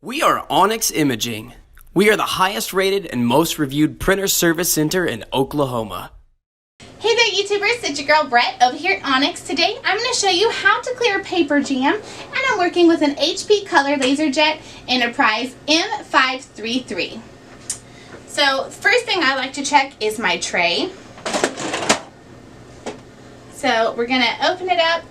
We are Onyx Imaging. We are the highest rated and most reviewed printer service center in Oklahoma. Hey there YouTubers, it's your girl Brett over here at Onyx. Today I'm going to show you how to clear a paper jam, and I'm working with an HP Color LaserJet Enterprise M553. So first thing I like to check is my tray. So we're going to open it up.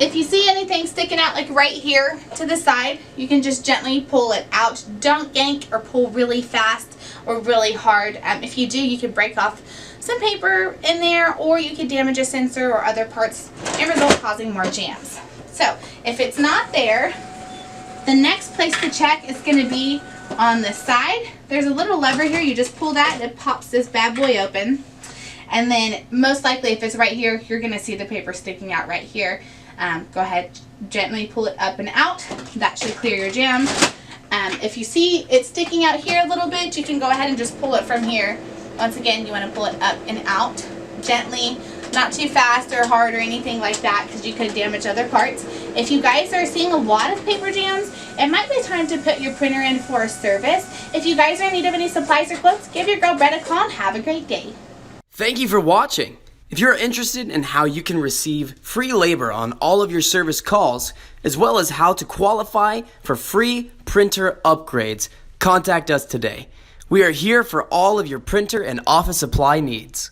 If you see anything sticking out like right here to the side, you can just gently pull it out. Don't yank or pull really fast or really hard. If you do, you can break off some paper in there, or you could damage a sensor or other parts and result causing more jams. So if it's not there, the next place to check is going to be on the side. There's a little lever here. You just pull that and it pops this bad boy open. And then most likely if it's right here, you're going to see the paper sticking out right here. Go ahead, gently pull it up and out. That should clear your jam. If you see it sticking out here a little bit, you can go ahead and just pull it from here. Once again, you want to pull it up and out gently, not too fast or hard or anything like that, because you could damage other parts. If you guys are seeing a lot of paper jams, it might be time to put your printer in for a service. If you guys are in need of any supplies or quotes, give your girl Brett a call and have a great day. Thank you for watching. If you're interested in how you can receive free labor on all of your service calls, as well as how to qualify for free printer upgrades, contact us today. We are here for all of your printer and office supply needs.